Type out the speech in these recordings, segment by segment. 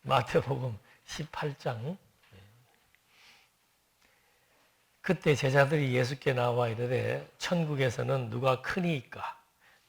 마태복음 18장. 그때 제자들이 예수께 나와 이르되 천국에서는 누가 크니이까?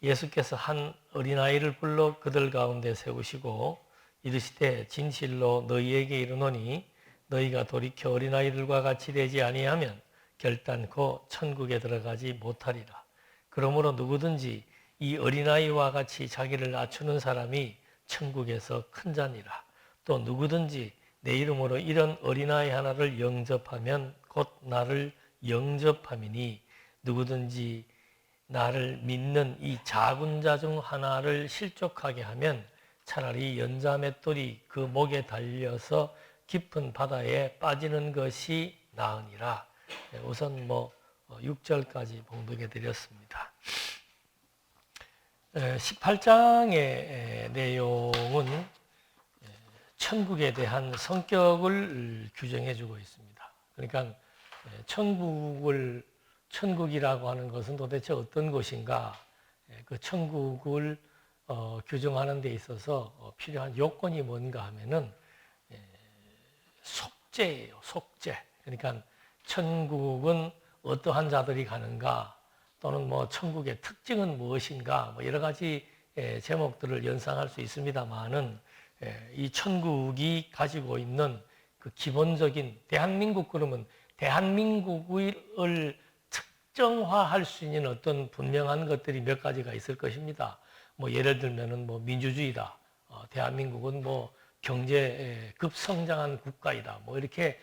예수께서 한 어린아이를 불러 그들 가운데 세우시고 이르시되 진실로 너희에게 이르노니 너희가 돌이켜 어린아이들과 같이 되지 아니하면 결단코 천국에 들어가지 못하리라. 그러므로 누구든지 이 어린아이와 같이 자기를 낮추는 사람이 천국에서 큰 자니라. 또 누구든지 내 이름으로 이런 어린아이 하나를 영접하면 곧 나를 영접함이니 누구든지 나를 믿는 이 작은 자 중 하나를 실족하게 하면 차라리 연자 맷돌이 그 목에 달려서 깊은 바다에 빠지는 것이 나으니라. 우선 6절까지 봉독해 드렸습니다. 18장의 내용은 천국에 대한 성격을 규정해 주고 있습니다. 그러니까 천국이라고 하는 것은 도대체 어떤 것인가, 그 천국을 규정하는 데 있어서 필요한 요건이 뭔가 하면은 속죄예요. 속죄. 그러니까 천국은 어떠한 자들이 가는가, 또는 천국의 특징은 무엇인가, 여러 가지 제목들을 연상할 수 있습니다만은 이 천국이 가지고 있는 그 기본적인, 대한민국 그러면 대한민국을 특정화할 수 있는 어떤 분명한 것들이 몇 가지가 있을 것입니다. 예를 들면은 민주주의다. 대한민국은 경제 급성장한 국가이다. 이렇게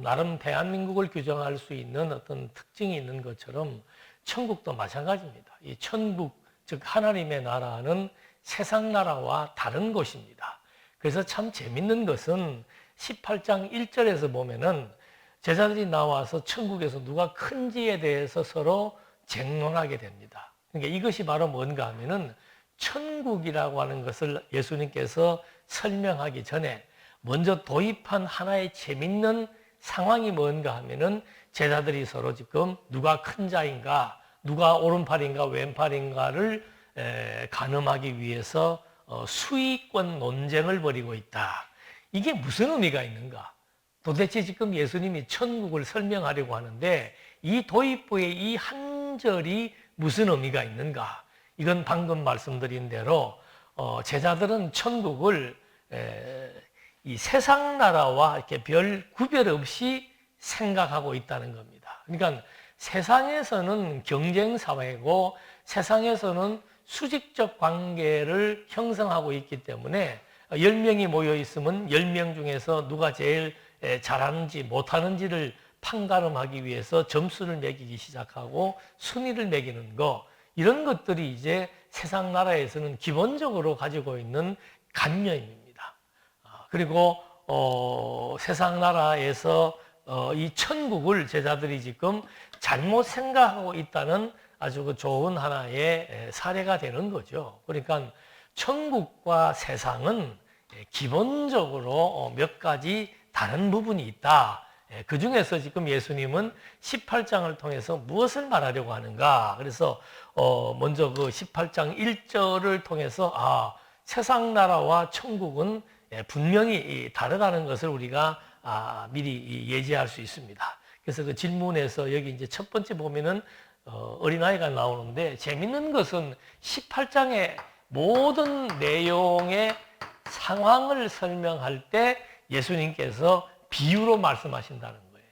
나름 대한민국을 규정할 수 있는 어떤 특징이 있는 것처럼 천국도 마찬가지입니다. 이 천국, 즉 하나님의 나라는 세상 나라와 다른 곳입니다. 그래서 참 재밌는 것은 18장 1절에서 보면은 제자들이 나와서 천국에서 누가 큰지에 대해서 서로 쟁론하게 됩니다. 그러니까 이것이 바로 뭔가 하면은 천국이라고 하는 것을 예수님께서 설명하기 전에 먼저 도입한 하나의 재밌는 상황이 뭔가 하면은 제자들이 서로 지금 누가 큰 자인가, 누가 오른팔인가 왼팔인가를 가늠하기 위해서 수위권 논쟁을 벌이고 있다. 이게 무슨 의미가 있는가? 도대체 지금 예수님이 천국을 설명하려고 하는데 이 도입부의 이 한 절이 무슨 의미가 있는가? 이건 방금 말씀드린 대로 제자들은 천국을 이 세상 나라와 이렇게 별 구별 없이 생각하고 있다는 겁니다. 그러니까 세상에서는 경쟁 사회고 세상에서는 수직적 관계를 형성하고 있기 때문에 10명이 모여 있으면 10명 중에서 누가 제일 잘하는지 못하는지를 판가름하기 위해서 점수를 매기기 시작하고 순위를 매기는 거, 이런 것들이 이제 세상 나라에서는 기본적으로 가지고 있는 관념입니다. 그리고 세상 나라에서 이 천국을 제자들이 지금 잘못 생각하고 있다는 아주 좋은 하나의 사례가 되는 거죠. 그러니까 천국과 세상은 기본적으로 몇 가지 다른 부분이 있다. 그 중에서 지금 예수님은 18장을 통해서 무엇을 말하려고 하는가? 그래서 먼저 그 18장 1절을 통해서 세상 나라와 천국은 분명히 다르다는 것을 우리가 미리 예지할 수 있습니다. 그래서 그 질문에서 여기 이제 첫 번째 보면은 어린아이가 나오는데, 재밌는 것은 18장의 모든 내용의 상황을 설명할 때 예수님께서 비유로 말씀하신다는 거예요.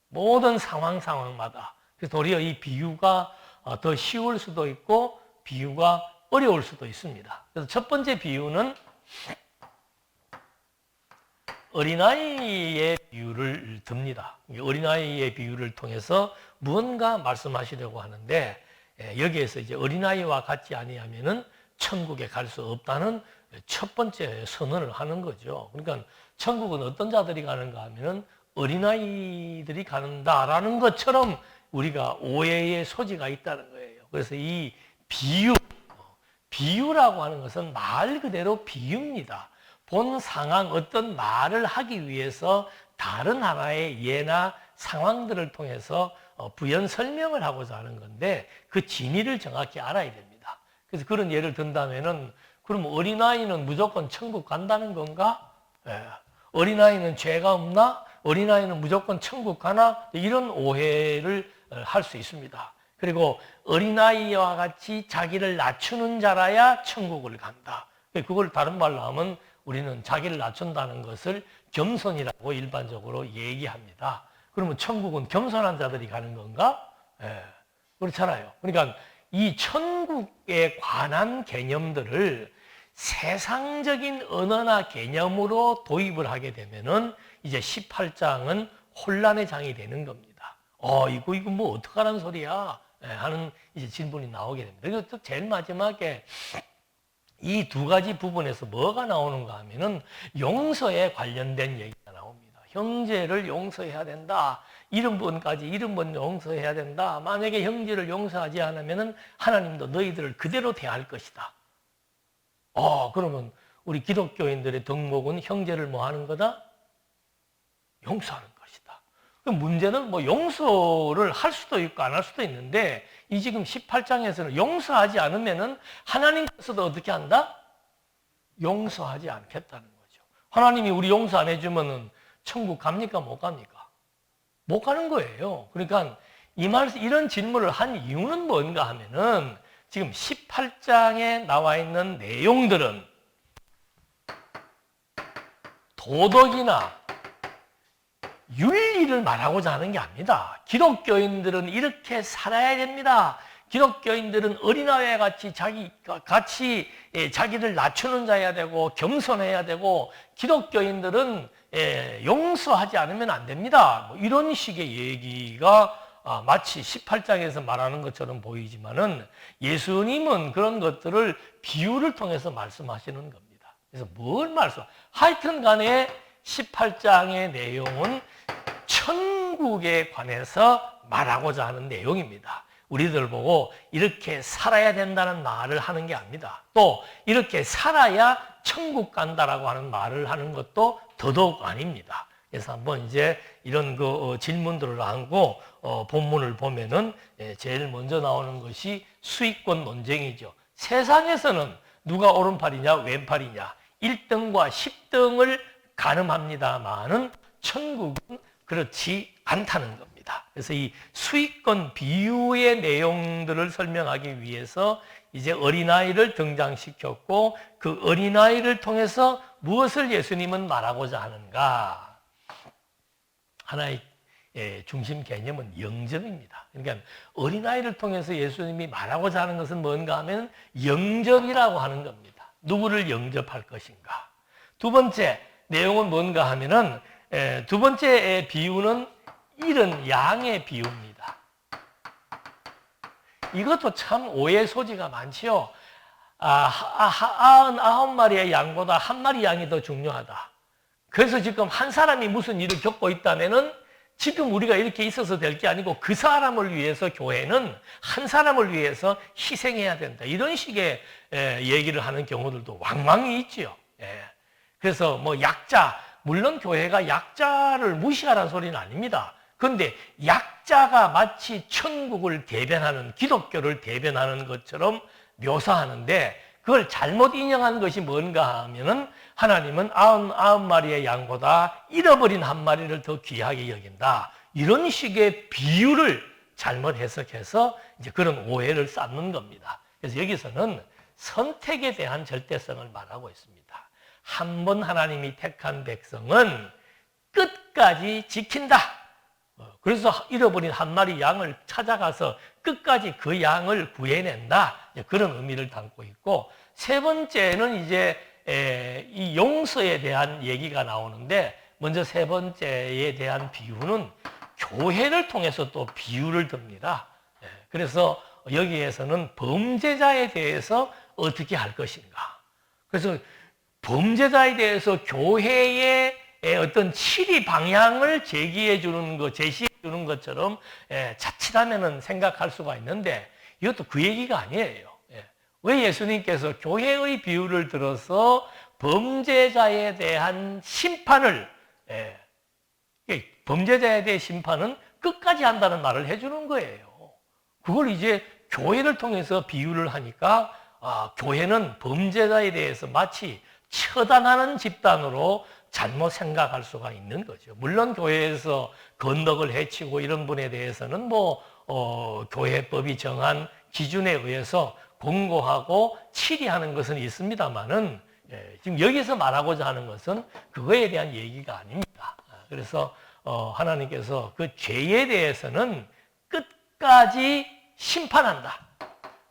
모든 상황마다. 그래서 도리어 이 비유가 더 쉬울 수도 있고 비유가 어려울 수도 있습니다. 그래서 첫 번째 비유는 어린아이의 비유를 듭니다. 어린아이의 비유를 통해서 무언가 말씀하시려고 하는데, 여기에서 이제 어린아이와 같지 아니하면은 천국에 갈 수 없다는 첫 번째 선언을 하는 거죠. 그러니까 천국은 어떤 자들이 가는가 하면은 어린아이들이 간다라는 것처럼 우리가 오해의 소지가 있다는 거예요. 그래서 이 비유라고 하는 것은 말 그대로 비유입니다. 본 상황, 어떤 말을 하기 위해서 다른 하나의 예나 상황들을 통해서 부연 설명을 하고자 하는 건데, 그 진의를 정확히 알아야 됩니다. 그래서 그런 예를 든다면은, 그럼 어린아이는 무조건 천국 간다는 건가? 어린아이는 죄가 없나? 어린아이는 무조건 천국 가나? 이런 오해를 할 수 있습니다. 그리고 어린아이와 같이 자기를 낮추는 자라야 천국을 간다. 그걸 다른 말로 하면 우리는 자기를 낮춘다는 것을 겸손이라고 일반적으로 얘기합니다. 그러면 천국은 겸손한 자들이 가는 건가? 그렇잖아요. 그러니까 이 천국에 관한 개념들을 세상적인 언어나 개념으로 도입을 하게 되면은 이제 18장은 혼란의 장이 되는 겁니다. 이거 뭐 어떡하라는 소리야? 하는 이제 질문이 나오게 됩니다. 그래서 또 제일 마지막에 이 두 가지 부분에서 뭐가 나오는가 하면은 용서에 관련된 얘기가 나옵니다. 형제를 용서해야 된다. 70번까지 70번 용서해야 된다. 만약에 형제를 용서하지 않으면은 하나님도 너희들을 그대로 대할 것이다. 그러면 우리 기독교인들의 덕목은 형제를 뭐 하는 거다? 용서하는 것이다. 그럼 문제는 뭐 용서를 할 수도 있고 안 할 수도 있는데 이 지금 18장에서는 용서하지 않으면은 하나님께서도 어떻게 한다? 용서하지 않겠다는 거죠. 하나님이 우리 용서 안 해주면은 천국 갑니까? 못 갑니까? 못 가는 거예요. 그러니까 이런 질문을 한 이유는 뭔가 하면은 지금 18장에 나와 있는 내용들은 도덕이나 윤리를 말하고자 하는 게 아닙니다. 기독교인들은 이렇게 살아야 됩니다. 기독교인들은 어린아이와 같이 자기를 낮추는 자여야 되고 겸손해야 되고 기독교인들은 용서하지 않으면 안 됩니다. 뭐 이런 식의 얘기가 마치 18장에서 말하는 것처럼 보이지만은 예수님은 그런 것들을 비유를 통해서 말씀하시는 겁니다. 그래서 하여튼 간에 18장의 내용은 천국에 관해서 말하고자 하는 내용입니다. 우리들 보고 이렇게 살아야 된다는 말을 하는 게 아닙니다. 또 이렇게 살아야 천국 간다라고 하는 말을 하는 것도 더더욱 아닙니다. 그래서 한번 이제 이런 질문들을 안고 본문을 보면은 제일 먼저 나오는 것이 수익권 논쟁이죠. 세상에서는 누가 오른팔이냐 왼팔이냐 1등과 10등을 가늠합니다만은 천국은 그렇지 않다는 겁니다. 그래서 이 수익권 비유의 내용들을 설명하기 위해서 이제 어린아이를 등장시켰고 그 어린아이를 통해서 무엇을 예수님은 말하고자 하는가? 하나의 중심 개념은 영접입니다. 그러니까 어린아이를 통해서 예수님이 말하고자 하는 것은 뭔가 하면 영접이라고 하는 겁니다. 누구를 영접할 것인가? 두 번째 내용은 뭔가 하면은 두 번째 비유는 잃은 양의 비유입니다. 이것도 참 오해 소지가 많지요. 99마리의 양보다 한 마리 양이 더 중요하다. 그래서 지금 한 사람이 무슨 일을 겪고 있다면은 지금 우리가 이렇게 있어서 될 게 아니고 그 사람을 위해서 교회는 한 사람을 위해서 희생해야 된다. 이런 식의 얘기를 하는 경우들도 왕왕이 있지요. 그래서 뭐 약자, 물론 교회가 약자를 무시하라는 소리는 아닙니다. 그런데 약자가 마치 천국을 대변하는, 기독교를 대변하는 것처럼 묘사하는데 그걸 잘못 인용한 것이 뭔가 하면은 하나님은 99마리의 양보다 잃어버린 한 마리를 더 귀하게 여긴다. 이런 식의 비유를 잘못 해석해서 이제 그런 오해를 쌓는 겁니다. 그래서 여기서는 선택에 대한 절대성을 말하고 있습니다. 한 번 하나님이 택한 백성은 끝까지 지킨다. 그래서 잃어버린 한 마리 양을 찾아가서 끝까지 그 양을 구해낸다. 그런 의미를 담고 있고, 세 번째는 이제 이 용서에 대한 얘기가 나오는데, 먼저 세 번째에 대한 비유는 교회를 통해서 또 비유를 듭니다. 그래서 여기에서는 범죄자에 대해서 어떻게 할 것인가. 그래서 범죄자에 대해서 교회의 어떤 치리 방향을 제시해 주는 것처럼 자칫하면은 생각할 수가 있는데 이것도 그 얘기가 아니에요. 왜 예수님께서 교회의 비유를 들어서 범죄자에 대한 심판을 범죄자에 대한 심판은 끝까지 한다는 말을 해주는 거예요. 그걸 이제 교회를 통해서 비유를 하니까 교회는 범죄자에 대해서 마치 처단하는 집단으로 잘못 생각할 수가 있는 거죠. 물론 교회에서 건덕을 해치고 이런 분에 대해서는 교회법이 정한 기준에 의해서 공고하고 치리하는 것은 있습니다만은, 지금 여기서 말하고자 하는 것은 그거에 대한 얘기가 아닙니다. 그래서 하나님께서 그 죄에 대해서는 끝까지 심판한다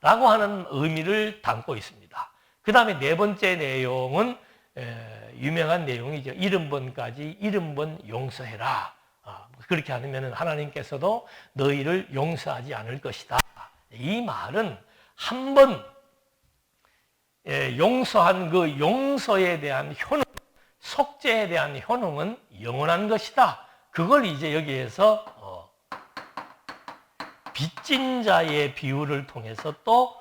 라고 하는 의미를 담고 있습니다. 그 다음에 네 번째 내용은 유명한 내용이죠. 70번까지 70번 용서해라. 그렇게 하면 하나님께서도 너희를 용서하지 않을 것이다. 이 말은 한 번 용서한 그 용서에 대한 효능, 속죄에 대한 효능은 영원한 것이다. 그걸 이제 여기에서 빚진 자의 비유를 통해서 또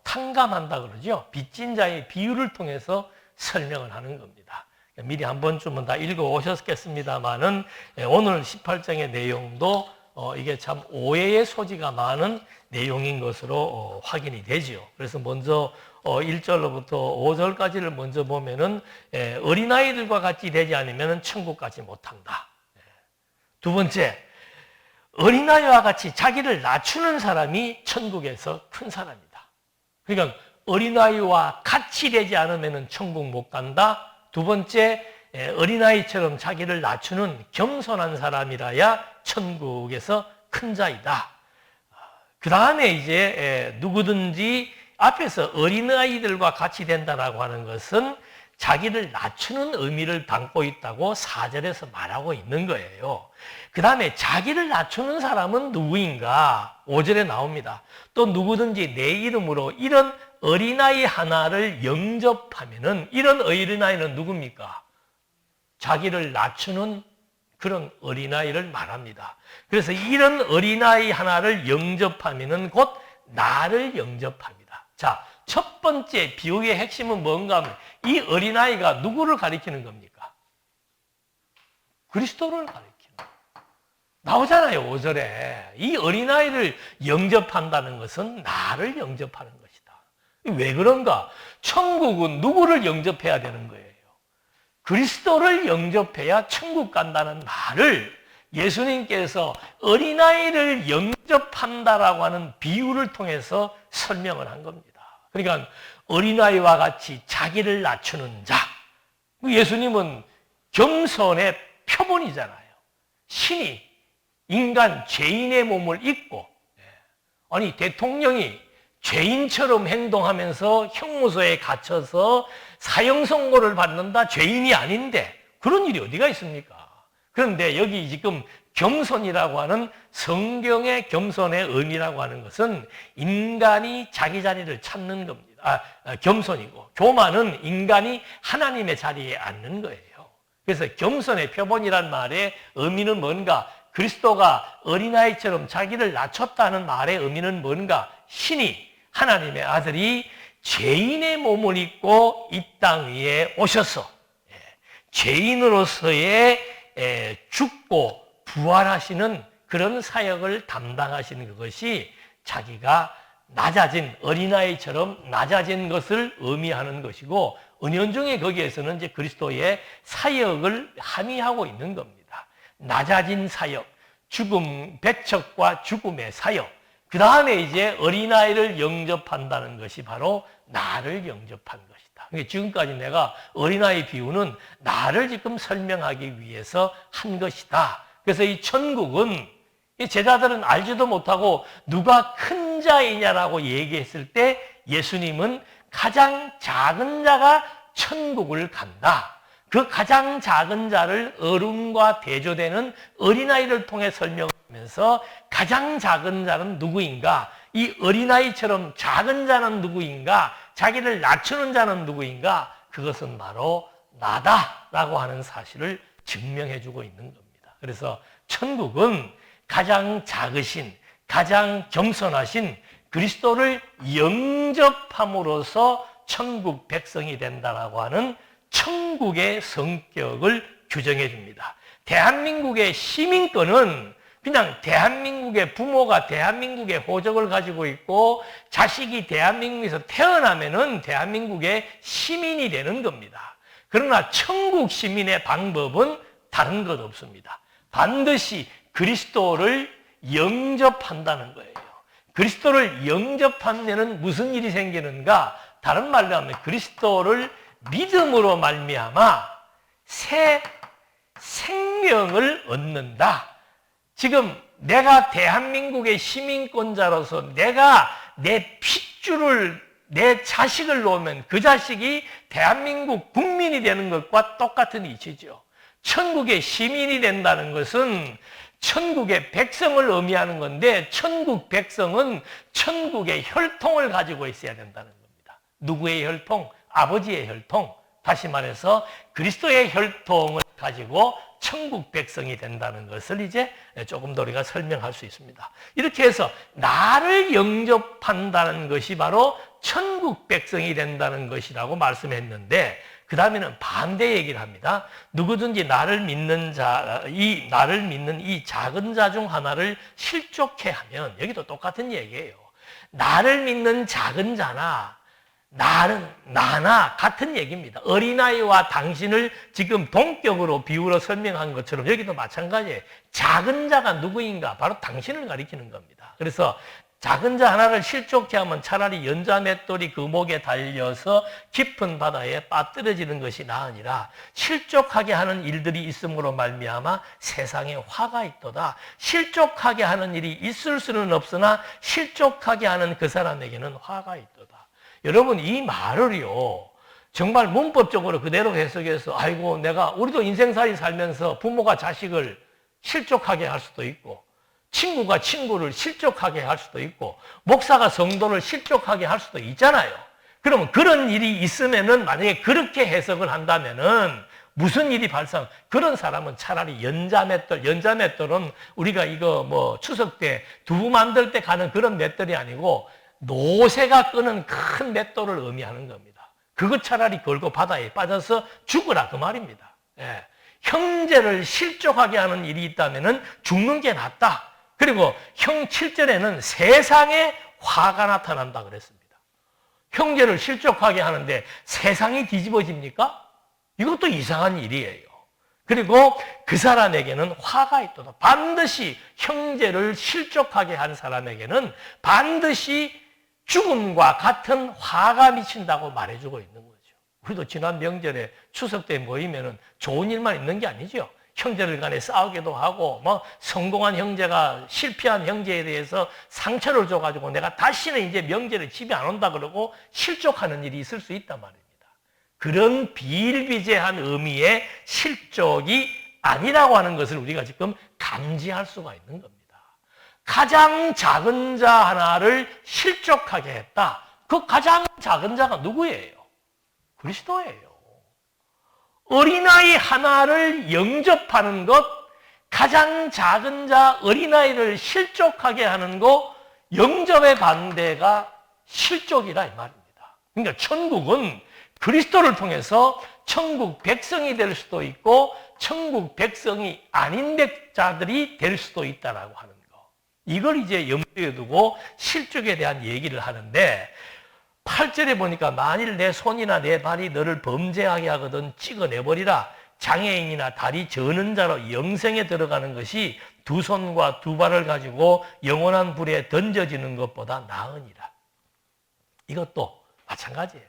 탕감한다 그러죠. 빚진 자의 비유를 통해서 설명을 하는 겁니다. 미리 한 번쯤은 다 읽어오셨겠습니다만은 오늘 18장의 내용도 이게 참 오해의 소지가 많은 내용인 것으로 확인이 되죠. 그래서 먼저 1절로부터 5절까지를 먼저 보면은 어린아이들과 같이 되지 않으면 천국 가지 못한다. 두 번째, 어린아이와 같이 자기를 낮추는 사람이 천국에서 큰 사람이다. 그러니까 어린아이와 같이 되지 않으면 천국 못 간다. 두 번째, 어린아이처럼 자기를 낮추는 겸손한 사람이라야 천국에서 큰 자이다. 그 다음에 이제 누구든지 앞에서 어린아이들과 같이 된다라고 하는 것은 자기를 낮추는 의미를 담고 있다고 4절에서 말하고 있는 거예요. 그 다음에 자기를 낮추는 사람은 누구인가? 5절에 나옵니다. 또 누구든지 내 이름으로 이런 어린아이 하나를 영접하면은, 이런 어린아이는 누굽니까? 자기를 낮추는 그런 어린아이를 말합니다. 그래서 이런 어린아이 하나를 영접하면은 곧 나를 영접합니다. 자, 첫 번째 비유의 핵심은 뭔가 하면 이 어린아이가 누구를 가리키는 겁니까? 그리스도를 가리키는 거예요. 나오잖아요, 5절에. 이 어린아이를 영접한다는 것은 나를 영접하는 것이다. 왜 그런가? 천국은 누구를 영접해야 되는 거예요? 그리스도를 영접해야 천국 간다는 말을 예수님께서 어린아이를 영접한다라고 하는 비유를 통해서 설명을 한 겁니다. 그러니까 어린아이와 같이 자기를 낮추는 자. 예수님은 겸손의 표본이잖아요. 신이 인간 죄인의 몸을 입고, 아니 대통령이 죄인처럼 행동하면서 형무소에 갇혀서 사형 선고를 받는다, 죄인이 아닌데 그런 일이 어디가 있습니까? 그런데 여기 지금 겸손이라고 하는 성경의 겸손의 의미라고 하는 것은 인간이 자기 자리를 찾는 겁니다. 겸손이고, 교만은 인간이 하나님의 자리에 앉는 거예요. 그래서 겸손의 표본이란 말의 의미는 뭔가? 그리스도가 어린아이처럼 자기를 낮췄다는 말의 의미는 뭔가? 신이, 하나님의 아들이 죄인의 몸을 입고 이 땅 위에 오셔서 죄인으로서의 죽고 부활하시는 그런 사역을 담당하시는 그것이 자기가 낮아진, 어린아이처럼 낮아진 것을 의미하는 것이고, 은연중에 거기에서는 이제 그리스도의 사역을 함의하고 있는 겁니다. 낮아진 사역, 죽음, 배척과 죽음의 사역. 그 다음에 이제 어린아이를 영접한다는 것이 바로 나를 영접한 것이다. 그러니까 지금까지 내가 어린아이 비유는 나를 지금 설명하기 위해서 한 것이다. 그래서 이 천국은 이 제자들은 알지도 못하고 누가 큰 자이냐라고 얘기했을 때 예수님은 가장 작은 자가 천국을 간다. 그 가장 작은 자를 어른과 대조되는 어린아이를 통해 설명하면서 가장 작은 자는 누구인가? 이 어린아이처럼 작은 자는 누구인가? 자기를 낮추는 자는 누구인가? 그것은 바로 나다라고 하는 사실을 증명해 주고 있는 겁니다. 그래서 천국은 가장 작으신, 가장 겸손하신 그리스도를 영접함으로써 천국 백성이 된다라고 하는 천국의 성격을 규정해 줍니다. 대한민국의 시민권은 그냥 대한민국의 부모가 대한민국의 호적을 가지고 있고 자식이 대한민국에서 태어나면은 대한민국의 시민이 되는 겁니다. 그러나 천국 시민의 방법은 다른 것 없습니다. 반드시 그리스도를 영접한다는 거예요. 그리스도를 영접하면 무슨 일이 생기는가? 다른 말로 하면 그리스도를 믿음으로 말미암아 새 생명을 얻는다. 지금 내가 대한민국의 시민권자로서 내가 내 핏줄을 내 자식을 놓으면 그 자식이 대한민국 국민이 되는 것과 똑같은 이치죠. 천국의 시민이 된다는 것은 천국의 백성을 의미하는 건데 천국 백성은 천국의 혈통을 가지고 있어야 된다는 겁니다. 누구의 혈통? 아버지의 혈통. 다시 말해서 그리스도의 혈통을 가지고 천국 백성이 된다는 것을 이제 조금 더 우리가 설명할 수 있습니다. 이렇게 해서 나를 영접한다는 것이 바로 천국 백성이 된다는 것이라고 말씀했는데 그 다음에는 반대 얘기를 합니다. 누구든지 나를 믿는 이 작은 자 중 하나를 실족해 하면, 여기도 똑같은 얘기예요. 나를 믿는 작은 자나 나나 같은 얘기입니다. 어린아이와 당신을 지금 동격으로 비유로 설명한 것처럼 여기도 마찬가지예요. 작은 자가 누구인가? 바로 당신을 가리키는 겁니다. 그래서 작은 자 하나를 실족해 하면 차라리 연자 맷돌이 그 목에 달려서 깊은 바다에 빠뜨려지는 것이 나으니라. 실족하게 하는 일들이 있음으로 말미암아 세상에 화가 있도다. 실족하게 하는 일이 있을 수는 없으나 실족하게 하는 그 사람에게는 화가 있도다. 여러분, 이 말을요, 정말 문법적으로 그대로 해석해서 아이고 우리도 인생살이 살면서 부모가 자식을 실족하게 할 수도 있고 친구가 친구를 실족하게 할 수도 있고 목사가 성도를 실족하게 할 수도 있잖아요. 그러면 그런 일이 있으면은 만약에 그렇게 해석을 한다면은 무슨 일이 발생? 그런 사람은 차라리 연자맷돌은 우리가 이거 추석 때 두부 만들 때 가는 그런 맷돌이 아니고 노새가 끄는 큰 맷돌을 의미하는 겁니다. 그거 차라리 걸고 바다에 빠져서 죽으라 그 말입니다. 예. 형제를 실족하게 하는 일이 있다면은 죽는 게 낫다. 그리고 7절에는 세상에 화가 나타난다 그랬습니다. 형제를 실족하게 하는데 세상이 뒤집어집니까? 이것도 이상한 일이에요. 그리고 그 사람에게는 화가 있도다. 반드시 형제를 실족하게 한 사람에게는 반드시 죽음과 같은 화가 미친다고 말해주고 있는 거죠. 우리도 지난 명절에 추석 때 모이면은 좋은 일만 있는 게 아니죠. 형제들 간에 싸우기도 하고, 성공한 형제가 실패한 형제에 대해서 상처를 줘가지고 내가 다시는 이제 명절에 집에 안 온다 그러고 실족하는 일이 있을 수 있단 말입니다. 그런 비일비재한 의미의 실족이 아니라고 하는 것을 우리가 지금 감지할 수가 있는 겁니다. 가장 작은 자 하나를 실족하게 했다. 그 가장 작은 자가 누구예요? 그리스도예요. 어린아이 하나를 영접하는 것, 가장 작은 자 어린아이를 실족하게 하는 것, 영접의 반대가 실족이라 이 말입니다. 그러니까 천국은 그리스도를 통해서 천국 백성이 될 수도 있고 천국 백성이 아닌 자들이 될 수도 있다라고 하는 거. 이걸 이제 염두에 두고 실족에 대한 얘기를 하는데 8절에 보니까 만일 내 손이나 내 발이 너를 범죄하게 하거든 찍어내버리라. 장애인이나 다리 저는 자로 영생에 들어가는 것이 두 손과 두 발을 가지고 영원한 불에 던져지는 것보다 나으니라. 이것도 마찬가지예요.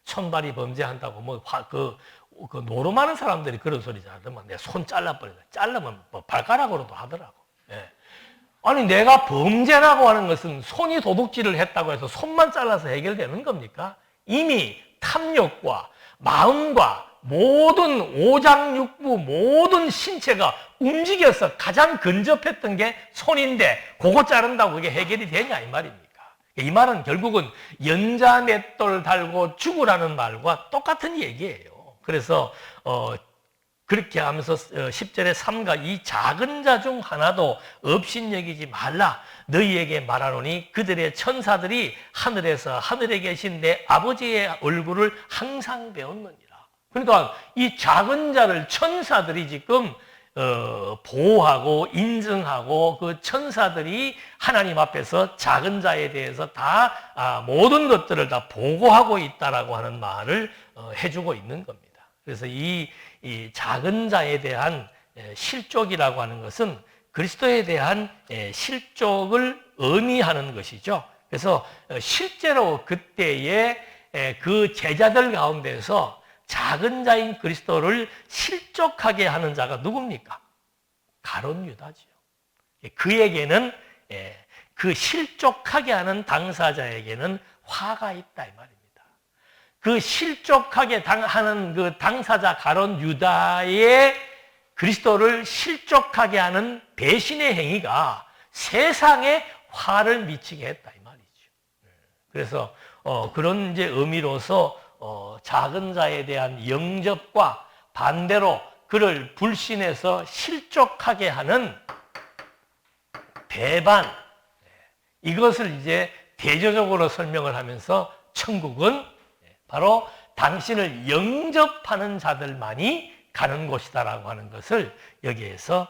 손발이 범죄한다고 그 노름하는 사람들이 그런 소리지 않으면 내 손 잘라버린다. 자르면 발가락으로도 하더라고. 아니 내가 범죄라고 하는 것은 손이 도둑질을 했다고 해서 손만 잘라서 해결되는 겁니까? 이미 탐욕과 마음과 모든 오장육부 모든 신체가 움직여서 가장 근접했던 게 손인데 그거 자른다고 그게 해결이 되냐 이 말입니까? 이 말은 결국은 연자맷돌 달고 죽으라는 말과 똑같은 얘기예요. 그래서 그렇게 하면서 10절에 3가 이 작은 자 중 하나도 업신여기지 말라. 너희에게 말하노니 그들의 천사들이 하늘에서 하늘에 계신 내 아버지의 얼굴을 항상 배웠느니라. 그러니까 이 작은 자를 천사들이 지금 보호하고 인정하고 그 천사들이 하나님 앞에서 작은 자에 대해서 다 모든 것들을 다 보고하고 있다라고 하는 말을 해주고 있는 겁니다. 그래서 이 작은 자에 대한 실족이라고 하는 것은 그리스도에 대한 실족을 의미하는 것이죠. 그래서 실제로 그때의 그 제자들 가운데서 작은 자인 그리스도를 실족하게 하는 자가 누굽니까? 가룟 유다지요. 그에게는 그 실족하게 하는 당사자에게는 화가 있다 이 말입니다. 그 실족하게 하는 그 당사자 가룟 유다의 그리스도를 실족하게 하는 배신의 행위가 세상에 화를 미치게 했다 이 말이죠. 그래서 그런 이제 의미로서 작은 자에 대한 영접과 반대로 그를 불신해서 실족하게 하는 배반, 이것을 이제 대조적으로 설명을 하면서 천국은 바로 당신을 영접하는 자들만이 가는 곳이다라고 하는 것을 여기에서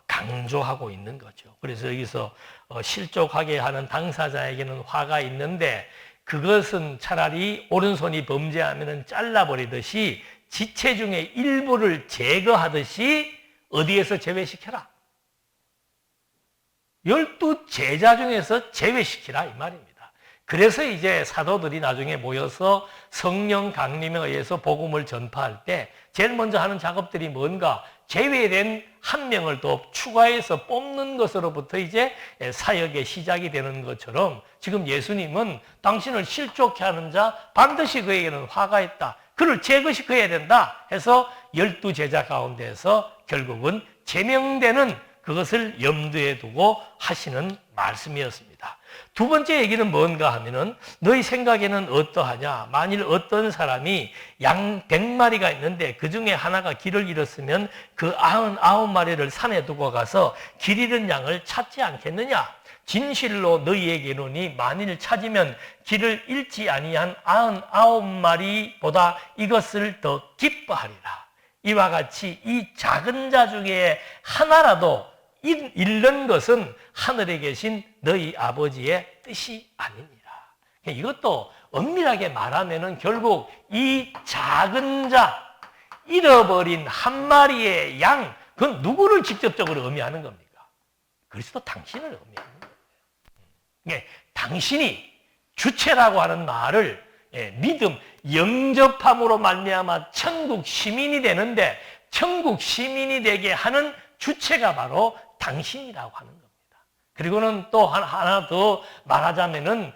강조하고 있는 거죠. 그래서 여기서 실족하게 하는 당사자에게는 화가 있는데 그것은 차라리 오른손이 범죄하면 잘라버리듯이 지체 중에 일부를 제거하듯이 어디에서 제외시켜라? 12 제자 중에서 제외시키라 이 말입니다. 그래서 이제 사도들이 나중에 모여서 성령 강림에 의해서 복음을 전파할 때 제일 먼저 하는 작업들이 뭔가? 제외된 한 명을 더 추가해서 뽑는 것으로부터 이제 사역의 시작이 되는 것처럼 지금 예수님은 당신을 실족해 하는 자 반드시 그에게는 화가 있다. 그를 제거시켜야 된다 해서 12 제자 가운데서 결국은 제명되는 그것을 염두에 두고 하시는 말씀이었습니다. 두 번째 얘기는 뭔가 하면은 너희 생각에는 어떠하냐? 만일 어떤 사람이 양 100마리가 있는데 그 중에 하나가 길을 잃었으면 그 99마리를 산에 두고 가서 길 잃은 양을 찾지 않겠느냐? 진실로 너희에게 이르노니 만일 찾으면 길을 잃지 아니한 99마리보다 이것을 더 기뻐하리라. 이와 같이 이 작은 자 중에 하나라도 잃는 것은 하늘에 계신 너희 아버지의 뜻이 아니니라. 이것도 엄밀하게 말하면은 결국 이 작은 자, 잃어버린 한 마리의 양, 그건 누구를 직접적으로 의미하는 겁니까? 그리스도 당신을 의미하는 거예요. 당신이 주체라고 하는 말을 믿음, 영접함으로 말미암아 천국 시민이 되는데 천국 시민이 되게 하는 주체가 바로 당신이라고 하는 겁니다. 그리고는 또 하나 더 말하자면은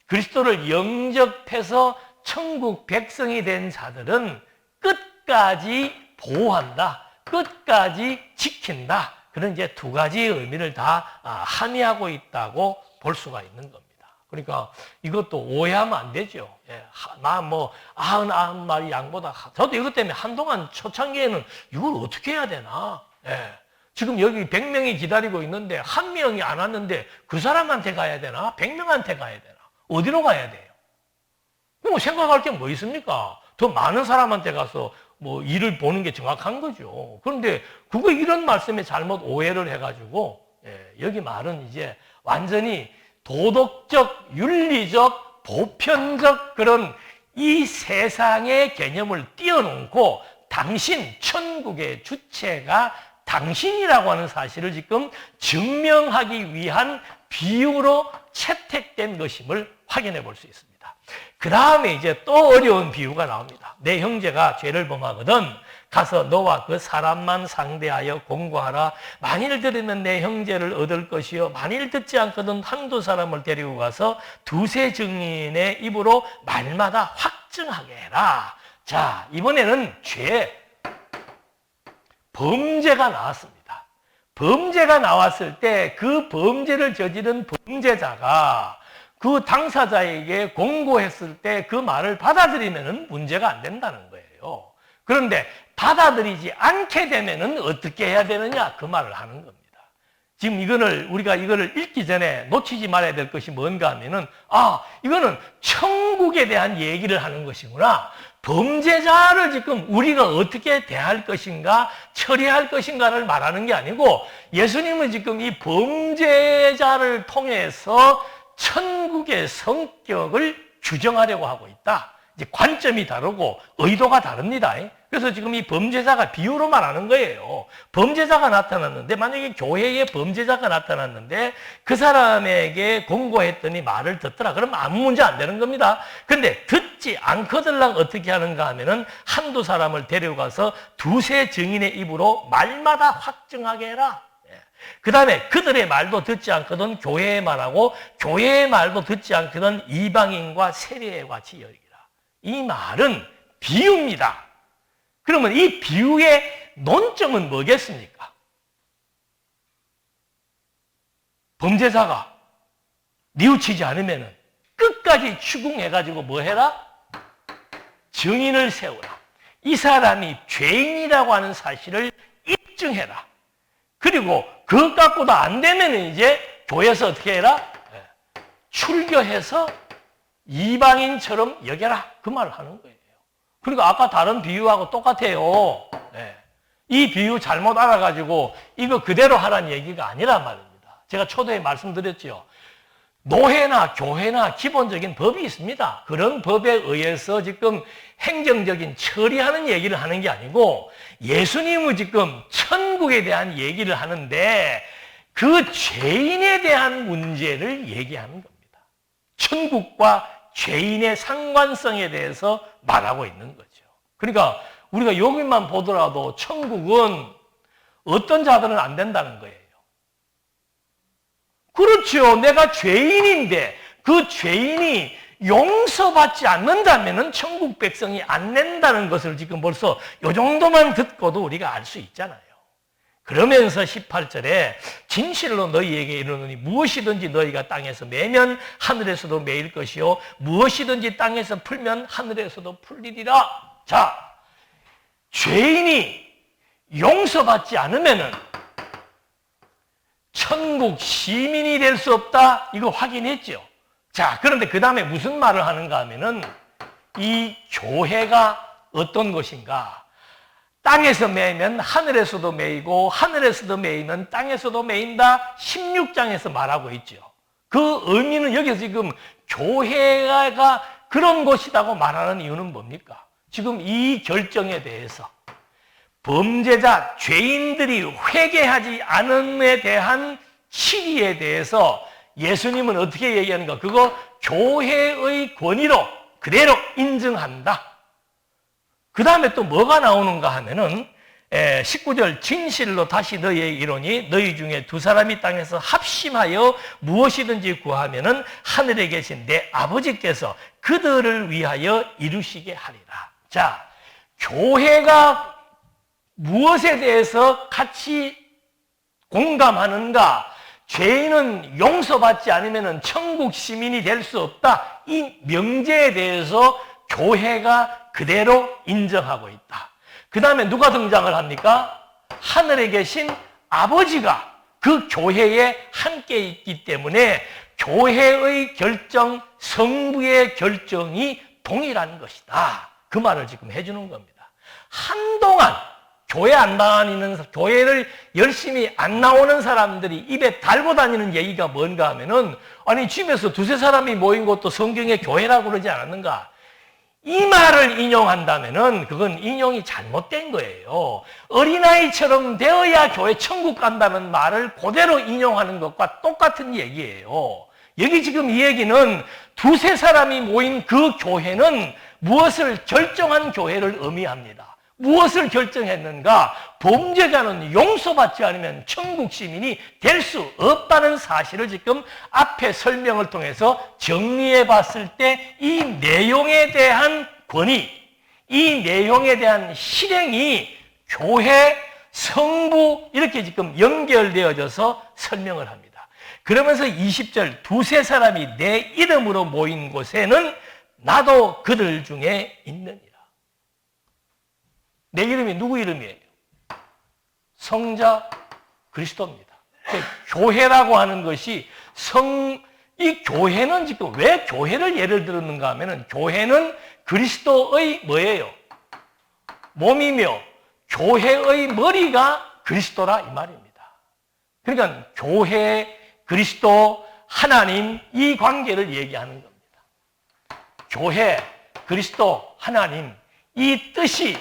그리스도를 영접해서 천국 백성이 된 자들은 끝까지 보호한다, 끝까지 지킨다. 그런 이제 두 가지의 의미를 다 함의하고 있다고 볼 수가 있는 겁니다. 그러니까 이것도 오해하면 안 되죠. 나 99마리 양보다 저도 이것 때문에 한동안 초창기에는 이걸 어떻게 해야 되나? 지금 여기 100명이 기다리고 있는데 한 명이 안 왔는데 그 사람한테 가야 되나? 100명한테 가야 되나? 어디로 가야 돼요? 뭐 생각할 게 뭐 있습니까? 더 많은 사람한테 가서 뭐 일을 보는 게 정확한 거죠. 그런데 그거 이런 말씀에 잘못 오해를 해가지고 여기 말은 이제 완전히 도덕적, 윤리적, 보편적 그런 이 세상의 개념을 띄워놓고 당신 천국의 주체가 당신이라고 하는 사실을 지금 증명하기 위한 비유로 채택된 것임을 확인해 볼 수 있습니다. 그 다음에 이제 또 어려운 비유가 나옵니다. 내 형제가 죄를 범하거든 가서 너와 그 사람만 상대하여 공고하라. 만일 들으면 내 형제를 얻을 것이요 만일 듣지 않거든 한두 사람을 데리고 가서 두세 증인의 입으로 말마다 확증하게 해라. 자, 이번에는 범죄가 나왔습니다. 범죄가 나왔을 때 그 범죄를 저지른 범죄자가 그 당사자에게 공고했을 때 그 말을 받아들이면 문제가 안 된다는 거예요. 그런데 받아들이지 않게 되면 어떻게 해야 되느냐? 그 말을 하는 겁니다. 지금 우리가 이거를 읽기 전에 놓치지 말아야 될 것이 뭔가 하면은, 이거는 천국에 대한 얘기를 하는 것이구나. 범죄자를 지금 우리가 어떻게 대할 것인가, 처리할 것인가를 말하는 게 아니고, 예수님은 지금 이 범죄자를 통해서 천국의 성격을 규정하려고 하고 있다. 이제 관점이 다르고 의도가 다릅니다. 그래서 지금 이 범죄자가 비유로 말하는 거예요. 범죄자가 나타났는데, 만약에 교회에 범죄자가 나타났는데 그 사람에게 권고했더니 말을 듣더라. 그러면 아무 문제 안 되는 겁니다. 근데 듣지 않거들랑 어떻게 하는가 하면은 한두 사람을 데려가서 두세 증인의 입으로 말마다 확증하게 해라. 그 다음에 그들의 말도 듣지 않거든 교회의 말하고, 교회의 말도 듣지 않거든 이방인과 세리와 같이 여기라. 이 말은 비유입니다. 그러면 이 비유의 논점은 뭐겠습니까? 범죄자가 뉘우치지 않으면 끝까지 추궁해가지고 뭐 해라? 증인을 세우라. 이 사람이 죄인이라고 하는 사실을 입증해라. 그리고 그것 갖고도 안 되면 이제 교회에서 어떻게 해라? 출교해서 이방인처럼 여겨라. 그 말을 하는 거예요. 그러니까 아까 다른 비유하고 똑같아요. 이 비유 잘못 알아가지고 이거 그대로 하라는 얘기가 아니란 말입니다. 제가 초대에 말씀드렸죠. 노회나 교회나 기본적인 법이 있습니다. 그런 법에 의해서 지금 행정적인 처리하는 얘기를 하는 게 아니고, 예수님은 지금 천국에 대한 얘기를 하는데 그 죄인에 대한 문제를 얘기하는 겁니다. 천국과 죄인의 상관성에 대해서 말하고 있는 거죠. 그러니까 우리가 여기만 보더라도 천국은 어떤 자들은 안 된다는 거예요. 그렇죠. 내가 죄인인데 그 죄인이 용서받지 않는다면 천국 백성이 안 낸다는 것을 지금 벌써 이 정도만 듣고도 우리가 알 수 있잖아요. 그러면서 18절에 진실로 너희에게 이르노니 무엇이든지 너희가 땅에서 매면 하늘에서도 매일 것이요 무엇이든지 땅에서 풀면 하늘에서도 풀리리라. 자, 죄인이 용서받지 않으면은 천국 시민이 될 수 없다. 이거 확인했죠. 자, 그런데 그 다음에 무슨 말을 하는가 하면은 이 교회가 어떤 것인가? 땅에서 매이면 하늘에서도 매이고 하늘에서도 매이면 땅에서도 매인다. 16장에서 말하고 있죠. 그 의미는 여기서 지금 교회가 그런 것이라고 말하는 이유는 뭡니까? 지금 이 결정에 대해서 범죄자, 죄인들이 회개하지 않음에 대한 시기에 대해서 예수님은 어떻게 얘기하는가? 그거 교회의 권위로 그대로 인정한다. 그 다음에 또 뭐가 나오는가 하면은 19절 진실로 다시 너희에게 이르노니 너희 중에 두 사람이 땅에서 합심하여 무엇이든지 구하면은 하늘에 계신 내 아버지께서 그들을 위하여 이루시게 하리라. 자, 교회가 무엇에 대해서 같이 공감하는가? 죄인은 용서받지 않으면 천국 시민이 될 수 없다. 이 명제에 대해서 교회가 그대로 인정하고 있다. 그 다음에 누가 등장을 합니까? 하늘에 계신 아버지가 그 교회에 함께 있기 때문에 교회의 결정, 성부의 결정이 동일한 것이다. 그 말을 지금 해주는 겁니다. 한동안 교회 안 다니는, 교회를 열심히 안 나오는 사람들이 입에 달고 다니는 얘기가 뭔가 하면은, 아니, 집에서 두세 사람이 모인 것도 성경에 교회라고 그러지 않았는가? 이 말을 인용한다면은 그건 인용이 잘못된 거예요. 어린아이처럼 되어야 교회 천국 간다는 말을 그대로 인용하는 것과 똑같은 얘기예요. 여기 지금 이 얘기는 두세 사람이 모인 그 교회는 무엇을 결정한 교회를 의미합니다. 무엇을 결정했는가? 범죄자는 용서받지 않으면 천국 시민이 될 수 없다는 사실을 지금 앞에 설명을 통해서 정리해 봤을 때 이 내용에 대한 권위, 이 내용에 대한 실행이 교회, 성부 이렇게 지금 연결되어져서 설명을 합니다. 그러면서 20절 두세 사람이 내 이름으로 모인 곳에는 나도 그들 중에 있느니라. 내 이름이 누구 이름이에요? 성자 그리스도입니다. 교회라고 하는 것이 이 교회는 지금 왜 교회를 예를 들었는가 하면은 교회는 그리스도의 뭐예요? 몸이며 교회의 머리가 그리스도라 이 말입니다. 그러니까 교회, 그리스도, 하나님 이 관계를 얘기하는 겁니다. 교회, 그리스도, 하나님 이 뜻이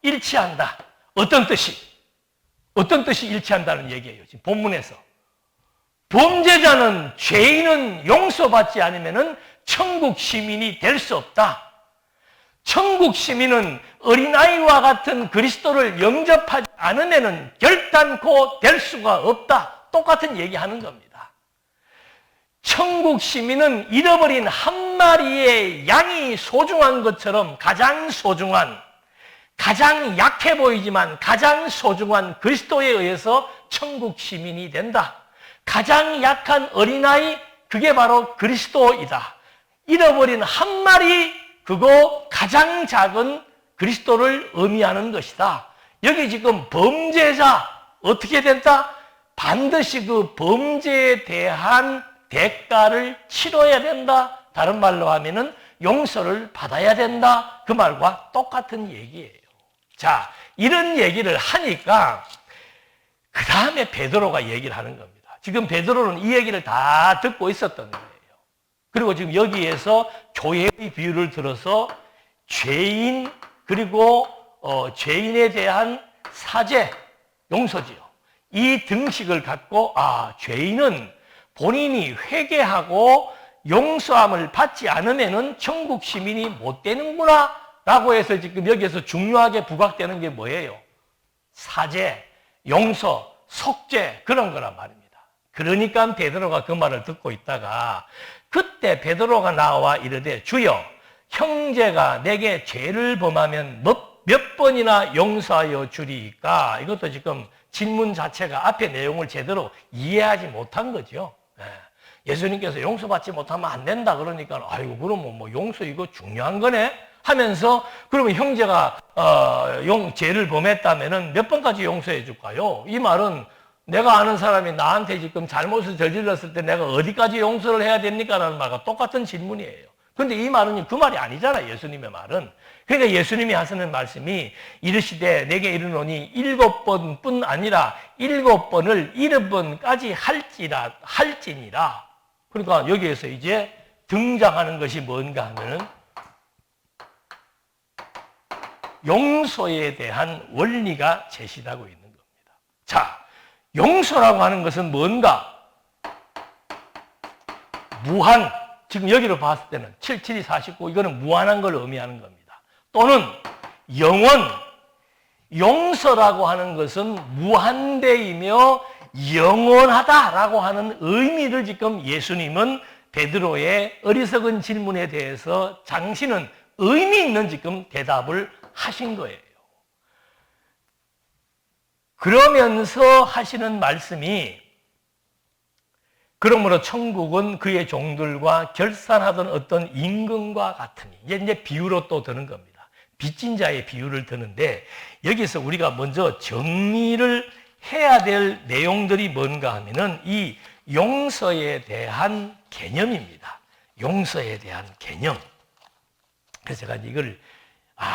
일치한다. 어떤 뜻이? 어떤 뜻이 일치한다는 얘기예요. 지금 본문에서. 범죄자는, 죄인은 용서받지 않으면 천국 시민이 될 수 없다. 천국 시민은 어린아이와 같은 그리스도를 영접하지 않으면 결단코 될 수가 없다. 똑같은 얘기하는 겁니다. 천국 시민은 잃어버린 한 마리의 양이 소중한 것처럼 가장 소중한, 가장 약해 보이지만 가장 소중한 그리스도에 의해서 천국 시민이 된다. 가장 약한 어린아이, 그게 바로 그리스도이다. 잃어버린 한 마리, 그거 가장 작은 그리스도를 의미하는 것이다. 여기 지금 범죄자 어떻게 된다? 반드시 그 범죄에 대한 대가를 치러야 된다. 다른 말로 하면은 용서를 받아야 된다. 그 말과 똑같은 얘기예요. 자, 이런 얘기를 하니까 그 다음에 베드로가 얘기를 하는 겁니다. 지금 베드로는 이 얘기를 다 듣고 있었던 거예요. 그리고 지금 여기에서 교회의 비유를 들어서 죄인, 그리고 죄인에 대한 사죄, 용서지요. 이 등식을 갖고 죄인은 본인이 회개하고 용서함을 받지 않으면 천국 시민이 못 되는구나 라고 해서 지금 여기에서 중요하게 부각되는 게 뭐예요? 사죄, 용서, 속죄, 그런 거란 말입니다. 그러니까 베드로가 그 말을 듣고 있다가 그때 베드로가 나와 이르되 주여, 형제가 내게 죄를 범하면 몇 번이나 용서하여 주리이까? 이것도 지금 질문 자체가 앞에 내용을 제대로 이해하지 못한 거죠. 예수님께서 용서받지 못하면 안 된다 그러니까 아이고 그러면 뭐 용서 이거 중요한 거네 하면서, 그러면 형제가 죄를 범했다면은 몇 번까지 용서해 줄까요? 이 말은 내가 아는 사람이 나한테 지금 잘못을 저질렀을 때 내가 어디까지 용서를 해야 됩니까? 라는 말과 똑같은 질문이에요. 그런데 이 말은 그 말이 아니잖아요. 예수님의 말은. 그러니까 예수님이 하시는 말씀이 이르시되 내게 이르노니 7번뿐 아니라 7번을 70번까지 할지니라. 그러니까 여기에서 이제 등장하는 것이 뭔가 하면은 용서에 대한 원리가 제시되고 있는 겁니다. 자, 용서라고 하는 것은 뭔가? 무한, 지금 여기로 봤을 때는 77이 49, 이거는 무한한 걸 의미하는 겁니다. 또는 영원, 용서라고 하는 것은 무한대이며 영원하다라고 하는 의미를 지금 예수님은 베드로의 어리석은 질문에 대해서 당신은 의미 있는 지금 대답을 하신 거예요. 그러면서 하시는 말씀이, 그러므로 천국은 그의 종들과 결산하던 어떤 임금과 같으니, 이제 비유로 또 드는 겁니다. 빚진 자의 비유를 드는데, 여기서 우리가 먼저 정리를 해야 될 내용들이 뭔가 하면은 이 용서에 대한 개념입니다. 용서에 대한 개념. 그래서 제가 이걸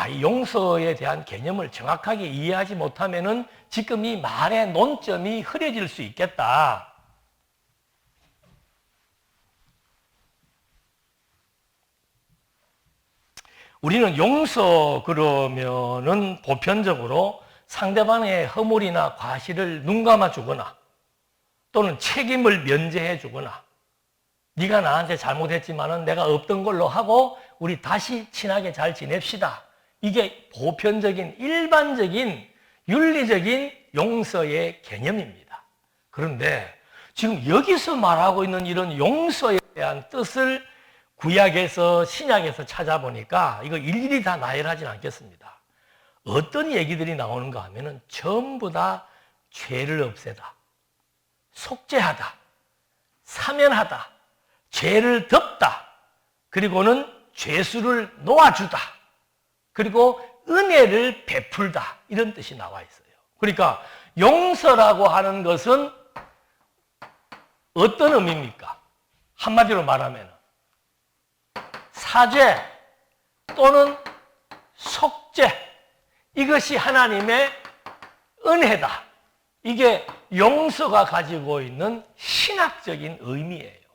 이 용서에 대한 개념을 정확하게 이해하지 못하면은 지금 이 말의 논점이 흐려질 수 있겠다. 우리는 용서 그러면은 보편적으로 상대방의 허물이나 과실을 눈감아 주거나 또는 책임을 면제해 주거나, 네가 나한테 잘못했지만은 내가 없던 걸로 하고 우리 다시 친하게 잘 지냅시다. 이게 보편적인 일반적인 윤리적인 용서의 개념입니다. 그런데 지금 여기서 말하고 있는 이런 용서에 대한 뜻을 구약에서 신약에서 찾아보니까 이거 일일이 다 나열하진 않겠습니다. 어떤 얘기들이 나오는가 하면은 전부 다 죄를 없애다, 속죄하다, 사면하다, 죄를 덮다, 그리고는 죄수를 놓아주다, 그리고 은혜를 베풀다, 이런 뜻이 나와 있어요. 그러니까 용서라고 하는 것은 어떤 의미입니까? 한마디로 말하면 사죄 또는 속죄, 이것이 하나님의 은혜다. 이게 용서가 가지고 있는 신학적인 의미예요.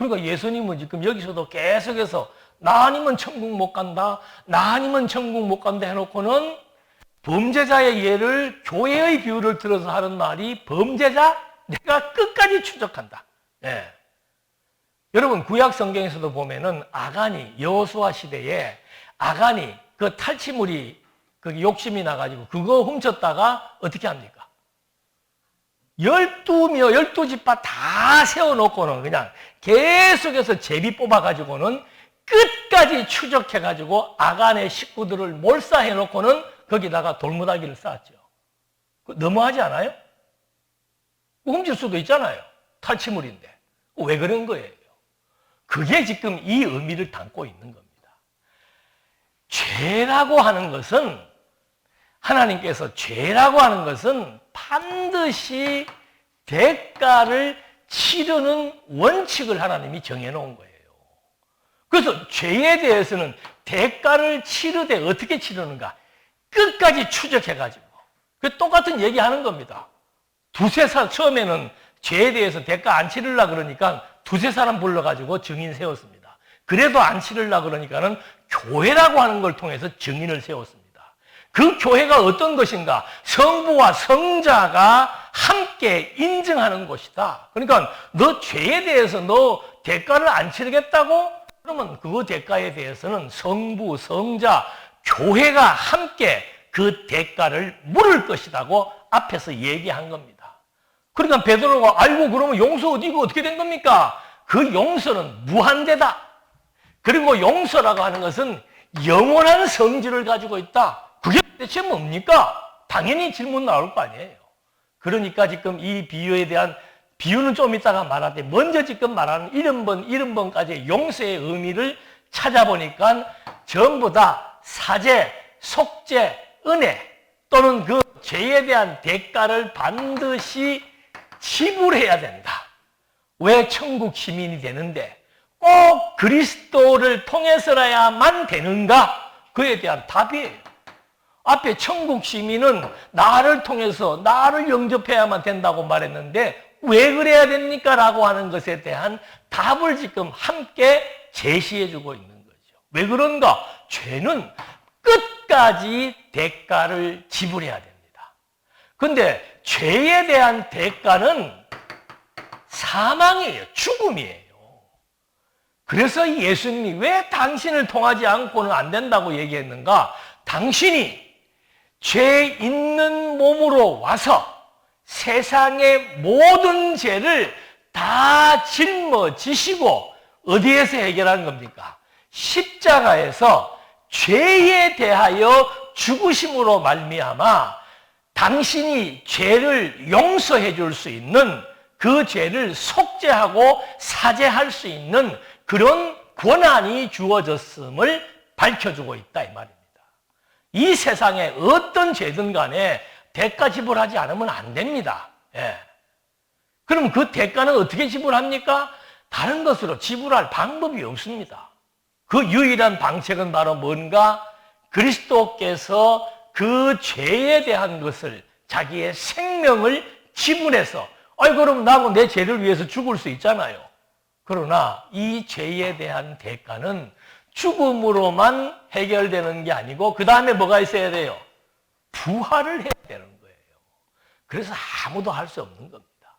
그러니까 예수님은 지금 여기서도 계속해서 나 아니면 천국 못 간다, 나 아니면 천국 못 간다 해놓고는 범죄자의 예를, 교회의 비유를 들어서 하는 말이 범죄자 내가 끝까지 추적한다. 예. 여러분 구약 성경에서도 보면은 아간이 여호수아 시대에 아간이 그 탈취물이 그 욕심이 나가지고 그거 훔쳤다가 어떻게 합니까? 12지파 다 세워놓고는 그냥 계속해서 제비 뽑아가지고는 끝까지 추적해가지고 아간의 식구들을 몰사해놓고는 거기다가 돌무더기를 쌓았죠. 너무하지 않아요? 훔칠 수도 있잖아요. 탈취물인데. 왜 그런 거예요? 그게 지금 이 의미를 담고 있는 겁니다. 죄라고 하는 것은 하나님께서 죄라고 하는 것은 반드시 대가를 치르는 원칙을 하나님이 정해놓은 거예요. 그래서 죄에 대해서는 대가를 치르되 어떻게 치르는가? 끝까지 추적해가지고. 똑같은 얘기하는 겁니다. 두세 살 처음에는 죄에 대해서 대가 안 치르려고 그러니까 두세 사람 불러가지고 증인 세웠습니다. 그래도 안 치르려고 그러니까는 교회라고 하는 걸 통해서 증인을 세웠습니다. 그 교회가 어떤 것인가? 성부와 성자가 함께 인증하는 곳이다. 그러니까 너 죄에 대해서 너 대가를 안 치르겠다고? 그러면 그 대가에 대해서는 성부, 성자, 교회가 함께 그 대가를 물을 것이라고 앞에서 얘기한 겁니다. 그러니까 베드로가 아이고 그러면 용서 어디고 어떻게 된 겁니까? 그 용서는 무한대다. 그리고 용서라고 하는 것은 영원한 성질을 가지고 있다. 그게 대체 뭡니까? 당연히 질문 나올 거 아니에요. 그러니까 지금 이 비유에 대한 비유는 좀 이따가 말하되 먼저 지금 말하는 70번까지의 용서의 의미를 찾아보니까 전부 다 사죄, 속죄, 은혜 또는 그 죄에 대한 대가를 반드시 지불해야 된다. 왜 천국 시민이 되는데 꼭 그리스도를 통해서라야만 되는가? 그에 대한 답이에요. 앞에 천국 시민은 나를 통해서 나를 영접해야만 된다고 말했는데 왜 그래야 됩니까? 라고 하는 것에 대한 답을 지금 함께 제시해주고 있는 거죠. 왜 그런가? 죄는 끝까지 대가를 지불해야 됩니다. 그런데 죄에 대한 대가는 사망이에요. 죽음이에요. 그래서 예수님이 왜 당신을 통하지 않고는 안 된다고 얘기했는가? 당신이 죄 있는 몸으로 와서 세상의 모든 죄를 다 짊어지시고 어디에서 해결하는 겁니까? 십자가에서 죄에 대하여 죽으심으로 말미암아 당신이 죄를 용서해 줄 수 있는 그 죄를 속죄하고 사죄할 수 있는 그런 권한이 주어졌음을 밝혀주고 있다 이 말입니다. 이 세상에 어떤 죄든 간에 대가 지불하지 않으면 안 됩니다. 예. 그럼 그 대가는 어떻게 지불합니까? 다른 것으로 지불할 방법이 없습니다. 그 유일한 방책은 바로 뭔가? 그리스도께서 그 죄에 대한 것을 자기의 생명을 지불해서 그럼 나하고 내 죄를 위해서 죽을 수 있잖아요. 그러나 이 죄에 대한 대가는 죽음으로만 해결되는 게 아니고 그 다음에 뭐가 있어야 돼요? 부활을 해야 되는 거예요. 그래서 아무도 할 수 없는 겁니다.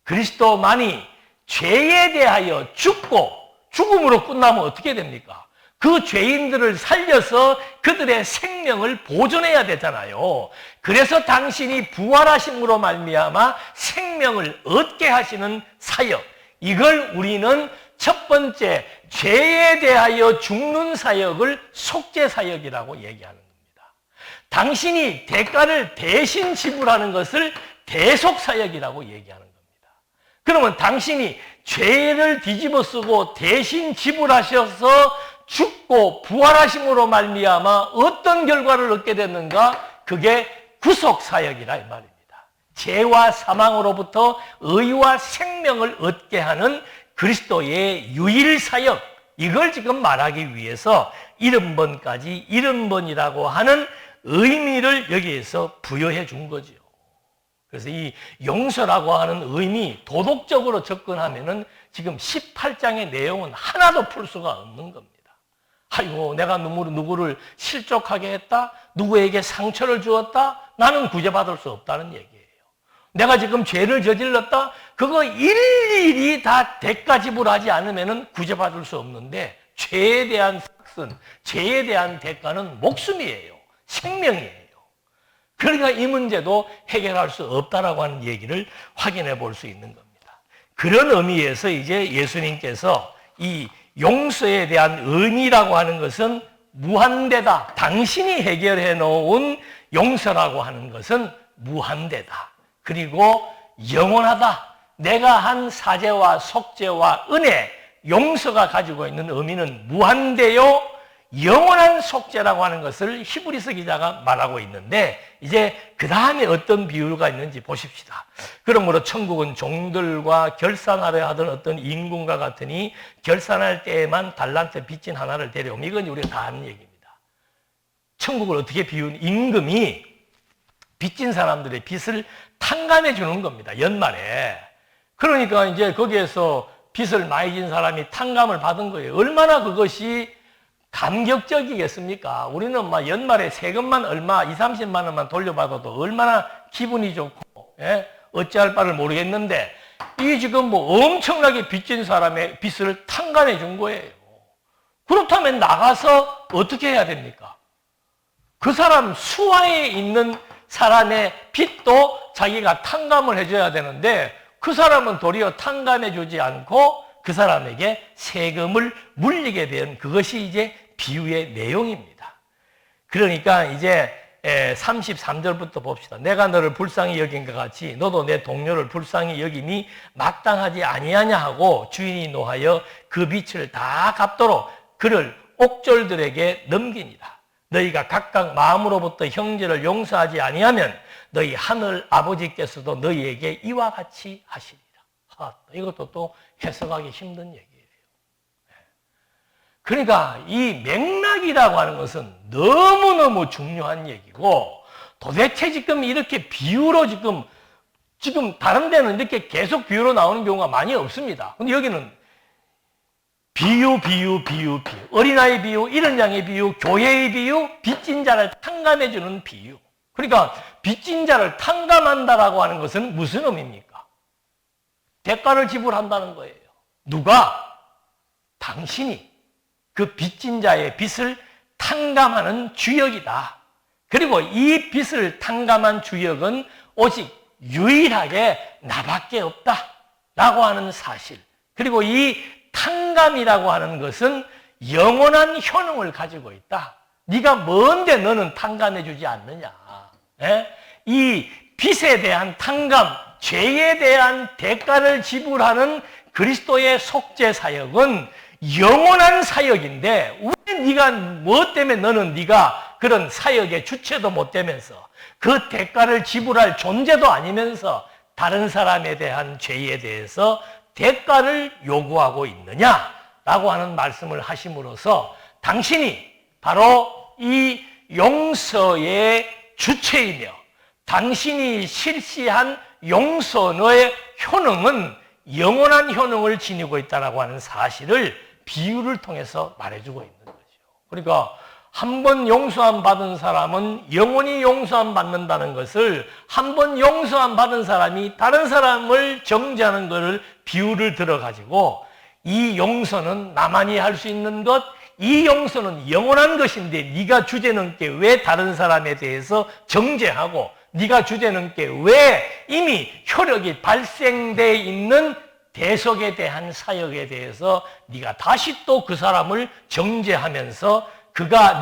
그리스도만이 죄에 대하여 죽고 죽음으로 끝나면 어떻게 됩니까? 그 죄인들을 살려서 그들의 생명을 보존해야 되잖아요. 그래서 당신이 부활하심으로 말미암아 생명을 얻게 하시는 사역, 이걸 우리는 첫 번째 죄에 대하여 죽는 사역을 속죄 사역이라고 얘기하는 겁니다. 당신이 대가를 대신 지불하는 것을 대속 사역이라고 얘기하는 겁니다. 그러면 당신이 죄를 뒤집어 쓰고 대신 지불하셔서 죽고 부활하심으로 말미암아 어떤 결과를 얻게 됐는가? 그게 구속 사역이라 이 말입니다. 죄와 사망으로부터 의와 생명을 얻게 하는 그리스도의 유일 사역, 이걸 지금 말하기 위해서 70번까지 70번이라고 하는 의미를 여기에서 부여해 준 거죠. 그래서 이 용서라고 하는 의미, 도덕적으로 접근하면은 지금 18장의 내용은 하나도 풀 수가 없는 겁니다. 아이고, 내가 누구를 실족하게 했다? 누구에게 상처를 주었다? 나는 구제받을 수 없다는 얘기예요. 내가 지금 죄를 저질렀다? 그거 일일이 다 대가 지불하지 않으면 구제받을 수 없는데, 죄에 대한 삭슨, 죄에 대한 대가는 목숨이에요. 생명이에요. 그러니까 이 문제도 해결할 수 없다라고 하는 얘기를 확인해 볼 수 있는 겁니다. 그런 의미에서 이제 예수님께서 이 용서에 대한 의미라고 하는 것은 무한대다. 당신이 해결해 놓은 용서라고 하는 것은 무한대다. 그리고 영원하다. 내가 한 사죄와 속죄와 은혜, 용서가 가지고 있는 의미는 무한대요. 영원한 속죄라고 하는 것을 히브리서 기자가 말하고 있는데, 이제 그 다음에 어떤 비유가 있는지 보십시다. 그러므로 천국은 종들과 결산하려 하던 어떤 임금과 같으니 결산할 때에만 달란트 빚진 하나를 데려오면, 이건 우리가 다 아는 얘기입니다. 천국을 어떻게 비유는, 임금이 빚진 사람들의 빚을 탕감해 주는 겁니다. 연말에. 그러니까 이제 거기에서 빚을 많이 진 사람이 탕감을 받은 거예요. 얼마나 그것이 감격적이겠습니까? 우리는 막 연말에 세금만 얼마, 30만 원만 돌려받아도 얼마나 기분이 좋고, 예? 어찌할 바를 모르겠는데, 이게 지금 뭐 엄청나게 빚진 사람의 빚을 탕감해 준 거예요. 그렇다면 나가서 어떻게 해야 됩니까? 그 사람 수하에 있는 사람의 빚도 자기가 탕감을 해줘야 되는데, 그 사람은 도리어 탕감해 주지 않고 그 사람에게 세금을 물리게 된, 그것이 이제 비유의 내용입니다. 그러니까 이제 33절부터 봅시다. 내가 너를 불쌍히 여긴 것 같이 너도 내 동료를 불쌍히 여김이 마땅하지 아니하냐 하고 주인이 노하여 그 빚을 다 갚도록 그를 옥졸들에게 넘기니라. 너희가 각각 마음으로부터 형제를 용서하지 아니하면 너희 하늘 아버지께서도 너희에게 이와 같이 하시리라. 이것도 또 해석하기 힘든 얘기예요. 그러니까 이 맥락이라고 하는 것은 너무너무 중요한 얘기고, 도대체 지금 이렇게 비유로 지금 다른 데는 이렇게 계속 비유로 나오는 경우가 많이 없습니다. 근데 여기는 비유, 어린아이 비유, 이런 양의 비유, 교회의 비유, 빚진 자를 탕감해 주는 비유. 그러니까 빚진 자를 탕감한다라고 하는 것은 무슨 의미입니까? 대가를 지불한다는 거예요. 누가? 당신이 그 빚진 자의 빚을 탕감하는 주역이다. 그리고 이 빚을 탕감한 주역은 오직 유일하게 나밖에 없다 라고 하는 사실. 그리고 이 탕감이라고 하는 것은 영원한 효능을 가지고 있다. 네가 뭔데 너는 탕감해 주지 않느냐. 이 빚에 대한 탕감, 죄에 대한 대가를 지불하는 그리스도의 속죄 사역은 영원한 사역인데, 왜 네가 뭐 때문에 너는 네가 그런 사역의 주체도 못 되면서 그 대가를 지불할 존재도 아니면서 다른 사람에 대한 죄에 대해서 대가를 요구하고 있느냐라고 하는 말씀을 하심으로써 당신이 바로 이 용서의 주체이며 당신이 실시한 용서의 효능은 영원한 효능을 지니고 있다고 하는 사실을 비유를 통해서 말해주고 있는 거죠. 그러니까 한 번 용서함 받은 사람은 영원히 용서함 받는다는 것을, 한 번 용서함 받은 사람이 다른 사람을 정죄하는 것을 비유를 들어가지고, 이 용서는 나만이 할 수 있는 것, 이 용서는 영원한 것인데 네가 주제넘게 왜 다른 사람에 대해서 정죄하고, 네가 주제넘게 왜 이미 효력이 발생돼 있는 대속에 대한 사역에 대해서 네가 다시 또 그 사람을 정죄하면서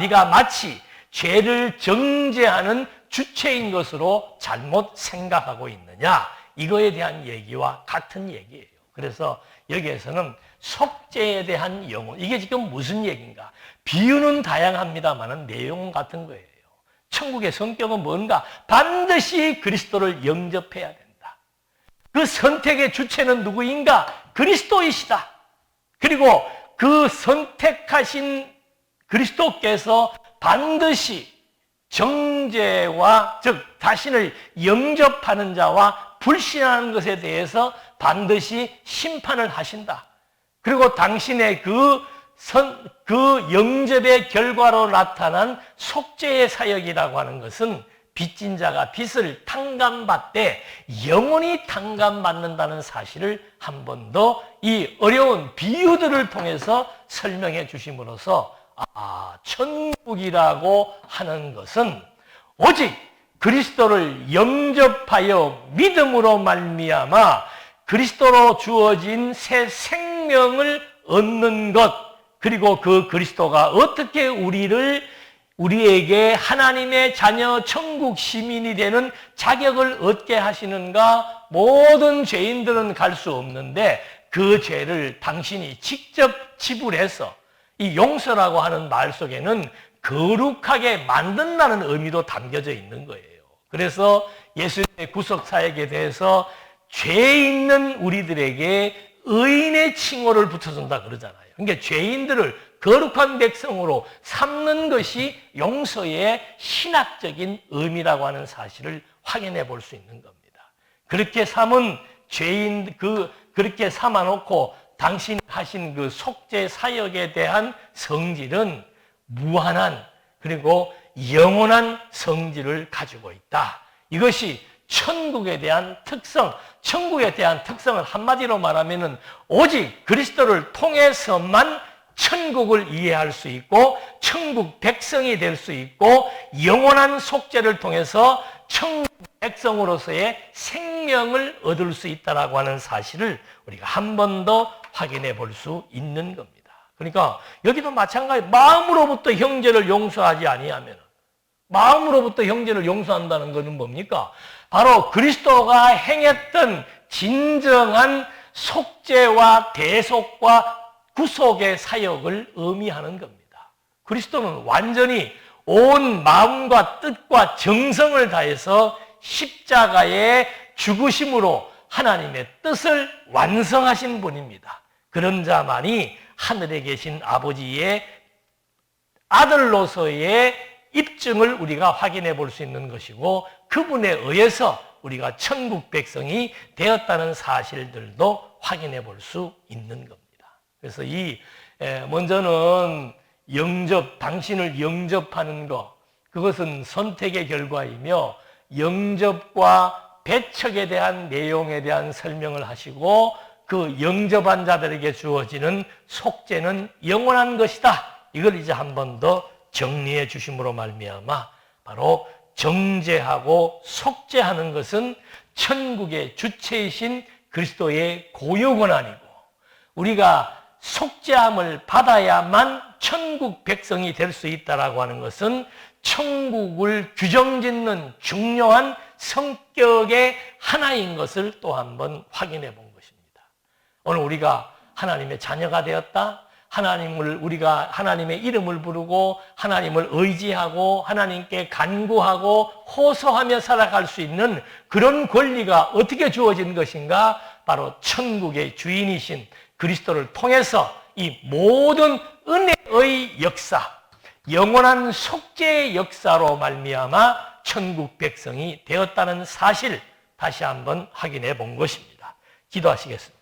네가 마치 죄를 정죄하는 주체인 것으로 잘못 생각하고 있느냐, 이거에 대한 얘기와 같은 얘기예요. 그래서 여기에서는 속죄에 대한 영혼, 이게 지금 무슨 얘기인가? 비유는 다양합니다만 내용은 같은 거예요. 천국의 성격은 뭔가? 반드시 그리스도를 영접해야 된다. 그 선택의 주체는 누구인가? 그리스도이시다. 그리고 그 선택하신 그리스도께서 반드시 정죄와, 즉 자신을 영접하는 자와 불신하는 것에 대해서 반드시 심판을 하신다. 그리고 당신의 그 영접의 결과로 나타난 속죄의 사역이라고 하는 것은 빚진 자가 빚을 탕감받되 영원히 탕감받는다는 사실을 한 번 더 이 어려운 비유들을 통해서 설명해 주심으로써 천국이라고 하는 것은 오직 그리스도를 영접하여 믿음으로 말미암아 그리스도로 주어진 새 생명을 얻는 것, 그리고 그 그리스도가 어떻게 우리에게 하나님의 자녀 천국 시민이 되는 자격을 얻게 하시는가? 모든 죄인들은 갈 수 없는데 그 죄를 당신이 직접 지불해서, 이 용서라고 하는 말 속에는 거룩하게 만든다는 의미도 담겨져 있는 거예요. 그래서 예수님의 구속 사역에 대해서 죄 있는 우리들에게 의인의 칭호를 붙여준다 그러잖아요. 그러니까 죄인들을 거룩한 백성으로 삼는 것이 용서의 신학적인 의미라고 하는 사실을 확인해 볼 수 있는 겁니다. 그렇게 삼은 죄인, 그렇게 삼아놓고 당신이 하신 그 속죄 사역에 대한 성질은 무한한, 그리고 영원한 성질을 가지고 있다. 이것이 천국에 대한 특성, 천국에 대한 특성을 한마디로 말하면은 오직 그리스도를 통해서만 천국을 이해할 수 있고 천국 백성이 될 수 있고 영원한 속죄를 통해서 천국 백성으로서의 생명을 얻을 수 있다라고 하는 사실을 우리가 한 번 더 확인해 볼 수 있는 겁니다. 그러니까 여기도 마찬가지, 마음으로부터 형제를 용서하지 아니하면, 마음으로부터 형제를 용서한다는 것은 뭡니까? 바로 그리스도가 행했던 진정한 속죄와 대속과 구속의 사역을 의미하는 겁니다. 그리스도는 완전히 온 마음과 뜻과 정성을 다해서 십자가의 죽으심으로 하나님의 뜻을 완성하신 분입니다. 그런 자만이 하늘에 계신 아버지의 아들로서의 입증을 우리가 확인해 볼 수 있는 것이고, 그분에 의해서 우리가 천국 백성이 되었다는 사실들도 확인해 볼 수 있는 겁니다. 그래서 먼저는 당신을 영접하는 것, 그것은 선택의 결과이며, 영접과 배척에 대한 내용에 대한 설명을 하시고, 그 영접한 자들에게 주어지는 속죄는 영원한 것이다. 이걸 이제 한 번 더 정리해 주심으로 말미암아 바로 정죄하고 속죄하는 것은 천국의 주체이신 그리스도의 고유 권한이고, 우리가 속죄함을 받아야만 천국 백성이 될 수 있다라고 하는 것은 천국을 규정짓는 중요한 성격의 하나인 것을 또 한번 확인해 본 것입니다. 오늘 우리가 하나님의 자녀가 되었다, 우리가 하나님의 이름을 부르고 하나님을 의지하고 하나님께 간구하고 호소하며 살아갈 수 있는 그런 권리가 어떻게 주어진 것인가? 바로 천국의 주인이신 그리스도를 통해서 이 모든 은혜의 역사, 영원한 속죄의 역사로 말미암아 천국 백성이 되었다는 사실 다시 한번 확인해 본 것입니다. 기도하시겠습니다.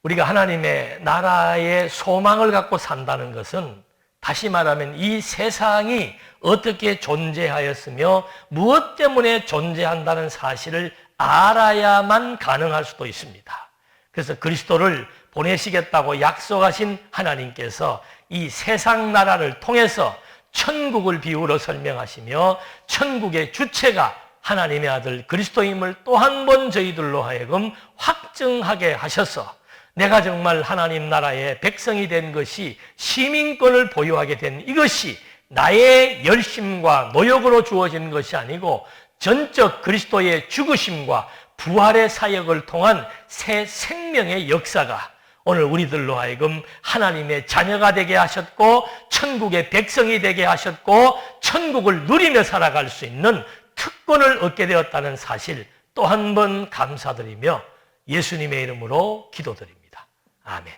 우리가 하나님의 나라의 소망을 갖고 산다는 것은, 다시 말하면 이 세상이 어떻게 존재하였으며 무엇 때문에 존재한다는 사실을 알아야만 가능할 수도 있습니다. 그래서 그리스도를 보내시겠다고 약속하신 하나님께서 이 세상 나라를 통해서 천국을 비유로 설명하시며 천국의 주체가 하나님의 아들 그리스도임을 또 한 번 저희들로 하여금 확증하게 하셔서 내가 정말 하나님 나라의 백성이 된 것이, 시민권을 보유하게 된 이것이 나의 열심과 노력으로 주어진 것이 아니고 전적 그리스도의 죽으심과 부활의 사역을 통한 새 생명의 역사가 오늘 우리들로 하여금 하나님의 자녀가 되게 하셨고 천국의 백성이 되게 하셨고 천국을 누리며 살아갈 수 있는 특권을 얻게 되었다는 사실 또 한 번 감사드리며 예수님의 이름으로 기도드립니다. 아멘.